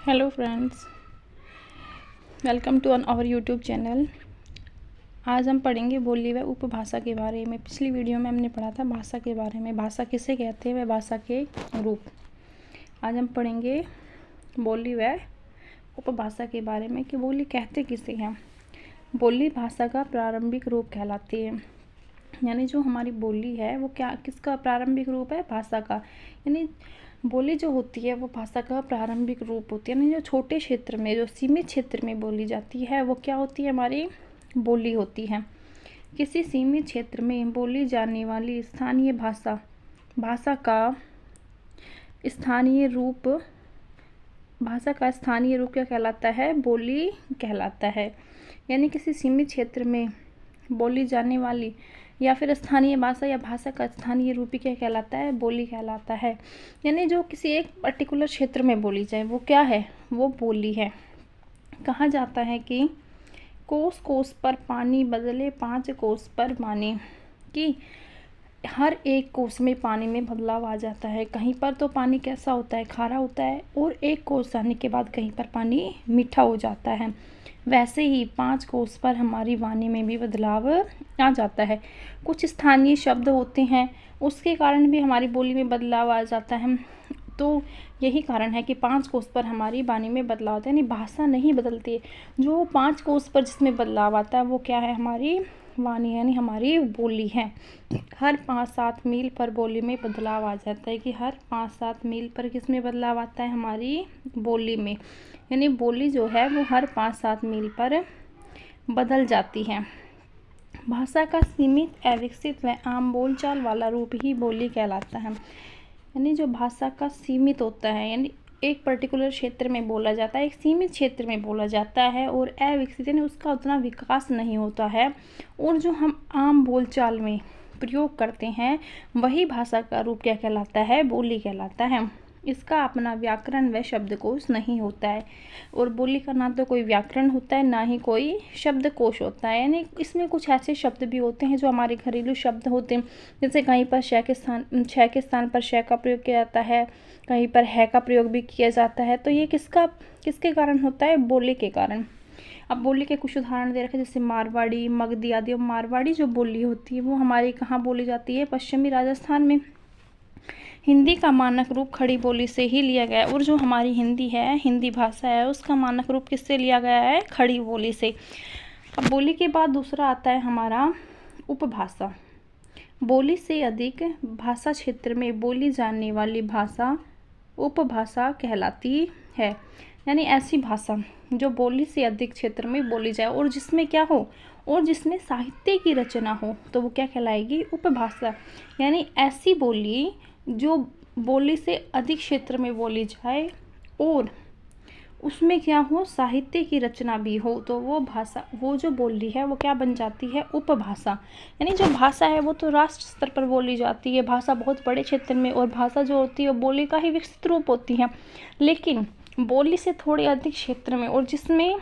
Hello friends, welcome to our YouTube channel. आज हम पढ़ेंगे बोली व उपभाषा के बारे में। पिछली वीडियो में हमने पढ़ा था भाषा के बारे में, भाषा किसे कहते हैं व भाषा के रूप। आज हम पढ़ेंगे बोली व उपभाषा के बारे में कि बोली कहते किसे हैं। बोली भाषा का प्रारंभिक रूप कहलाती है। यानी जो हमारी बोली है वो किसका प्रारंभिक रूप है? भाषा का। यानी बोली जो होती है वो भाषा का प्रारंभिक रूप होती है। यानी जो छोटे क्षेत्र में, जो सीमित क्षेत्र में बोली जाती है वो क्या होती है? हमारी बोली होती है। किसी सीमित क्षेत्र में बोली जाने वाली स्थानीय भाषा का स्थानीय रूप क्या कहलाता है? बोली कहलाता है। यानी किसी सीमित क्षेत्र में बोली जाने वाली या फिर स्थानीय भाषा या भाषा का स्थानीय रूप क्या कहलाता है? बोली कहलाता है। यानी जो किसी एक पर्टिकुलर क्षेत्र में बोली जाए वो क्या है? वो बोली है। कहा जाता है कि कोस कोस पर पानी बदले 5 कोस पर पानी, कि हर एक कोस में पानी में बदलाव आ जाता है। कहीं पर तो पानी कैसा होता है? खारा होता है, और एक कोस आने के बाद कहीं पर पानी मीठा हो जाता है। वैसे ही 5 कोस पर हमारी वाणी में भी बदलाव आ जाता है। कुछ स्थानीय शब्द होते हैं, उसके कारण भी हमारी बोली में बदलाव आ जाता है। तो यही कारण है कि 5 कोस पर हमारी वाणी में बदलाव आता है। यानी भाषा नहीं बदलती है, जो 5 कोस पर जिसमें बदलाव आता है वो क्या है? हमारी वाणी, यानी हमारी बोली है। हर 5-7 मील पर बोली में बदलाव आ जाता है। कि हर 5-7 मील पर किस में बदलाव आता है? हमारी बोली में। यानी बोली जो है वो हर 5-7 मील पर बदल जाती है। भाषा का सीमित, अविकसित व आम बोलचाल वाला रूप ही बोली कहलाता है। यानी जो भाषा का सीमित होता है, यानी एक पर्टिकुलर क्षेत्र में बोला जाता है, एक सीमित क्षेत्र में बोला जाता है, और अविकसित यानी उसका उतना विकास नहीं होता है, और जो हम आम बोलचाल में प्रयोग करते हैं वही भाषा का रूप क्या कहलाता है? बोली कहलाता है। इसका अपना व्याकरण व शब्दकोश नहीं होता है, और बोली का ना तो कोई व्याकरण होता है ना ही कोई शब्दकोश होता है। यानी इसमें कुछ ऐसे शब्द भी होते हैं जो हमारे घरेलू शब्द होते हैं, जैसे कहीं पर छ के स्थान पर श का प्रयोग किया जाता है, कहीं पर है का प्रयोग भी किया जाता है। तो ये किसके कारण होता है? बोली के कारण। अब बोली के कुछ उदाहरण दे रखे, जैसे मारवाड़ी, मगधी आदि। मारवाड़ी जो बोली होती है वो हमारे कहाँ बोली जाती है? पश्चिमी राजस्थान में। हिंदी का मानक रूप खड़ी बोली से ही लिया गया है, और जो हमारी हिंदी है, हिंदी भाषा है, उसका मानक रूप किससे लिया गया है? खड़ी बोली से। अब बोली के बाद दूसरा आता है हमारा उपभाषा। बोली से अधिक भाषा क्षेत्र में बोली जाने वाली भाषा उपभाषा कहलाती है। यानी ऐसी भाषा जो बोली से अधिक क्षेत्र में बोली जाए और जिसमें क्या हो? और जिसमें साहित्य की रचना हो, तो वो क्या कहलाएगी? उपभाषा। यानी ऐसी बोली जो बोली से अधिक क्षेत्र में बोली जाए और उसमें क्या हो? साहित्य की रचना भी हो, तो वो भाषा, वो जो बोली है वो क्या बन जाती है? उपभाषा। यानी जो भाषा है वो तो राष्ट्र स्तर पर बोली जाती है, भाषा बहुत बड़े क्षेत्र में, और भाषा जो होती है वो बोली का ही विकसित रूप होती है। लेकिन बोली से थोड़े अधिक क्षेत्र में और जिसमें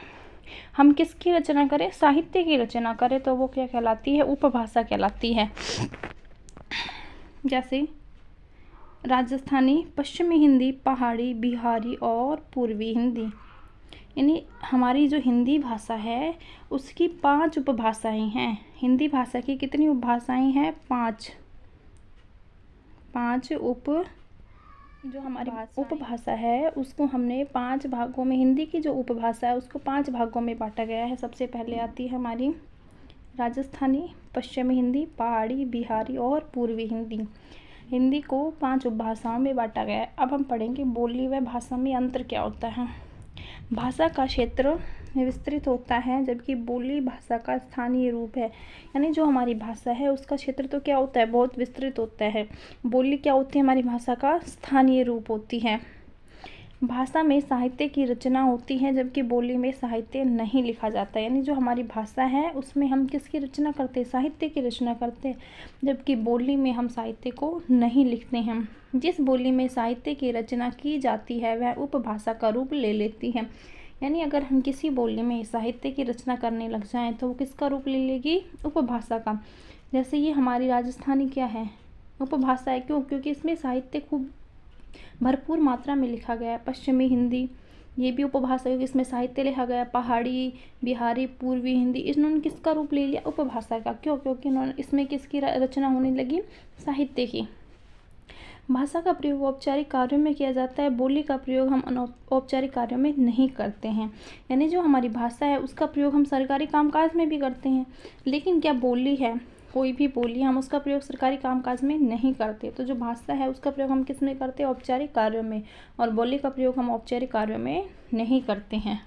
हम किसकी रचना करें? साहित्य की रचना करें, तो वो क्या कहलाती है? उपभाषा कहलाती है। जैसे राजस्थानी, पश्चिमी हिंदी, पहाड़ी, बिहारी और पूर्वी हिंदी। यानी हमारी जो हिंदी भाषा है उसकी 5 उपभाषाएं हैं। हिंदी भाषा की कितनी उपभाषाएं हैं? 5 जो हमारी उपभाषा है उसको हमने 5 भागों में, हिंदी की जो उपभाषा है उसको 5 भागों में बांटा गया है। सबसे पहले आती है हमारी राजस्थानी, पश्चिमी हिंदी, पहाड़ी, बिहारी और पूर्वी हिंदी। हिंदी को 5 उपभाषाओं में बांटा गया है। अब हम पढ़ेंगे बोली व भाषा में अंतर क्या होता है। भाषा का क्षेत्र विस्तृत होता है, जबकि बोली भाषा का स्थानीय रूप है। यानी जो हमारी भाषा है उसका क्षेत्र तो क्या होता है? बहुत विस्तृत होता है। बोली क्या होती है? हमारी भाषा का स्थानीय रूप होती है। भाषा में साहित्य की रचना होती है, जबकि बोली में साहित्य नहीं लिखा जाता। यानी जो हमारी भाषा है उसमें हम किसकी रचना करते हैं? साहित्य की रचना करते हैं, जबकि बोली में हम साहित्य को नहीं लिखते हैं। जिस बोली में साहित्य की रचना की जाती है वह उपभाषा का रूप ले लेती है। यानी अगर हम किसी बोली में साहित्य की रचना करने लग जाएं तो वो किसका रूप ले लेगी? उपभाषा का। जैसे ये हमारी राजस्थानी क्या है? उपभाषा है। क्यों? क्योंकि इसमें साहित्य खूब भरपूर मात्रा में लिखा गया है। पश्चिमी हिंदी ये भी उपभाषा है, इसमें साहित्य लिखा गया। पहाड़ी, बिहारी, पूर्वी हिंदी, इन्होंने किसका रूप ले लिया? उपभाषा का। क्यों? क्योंकि इन्होंने इसमें किसकी रचना होने लगी? साहित्य की। भाषा का प्रयोग औपचारिक कार्यों में किया जाता है, बोली का प्रयोग हम अनौपचारिक कार्यों में नहीं करते हैं। यानी जो हमारी भाषा है उसका प्रयोग हम सरकारी कामकाज में भी करते हैं, लेकिन क्या बोली है, कोई भी बोली, हम उसका प्रयोग सरकारी कामकाज में नहीं करते। तो जो भाषा है उसका प्रयोग हम किस में करते हैं? औपचारिक कार्यों में। और बोली का प्रयोग हम औपचारिक कार्यों में नहीं करते हैं।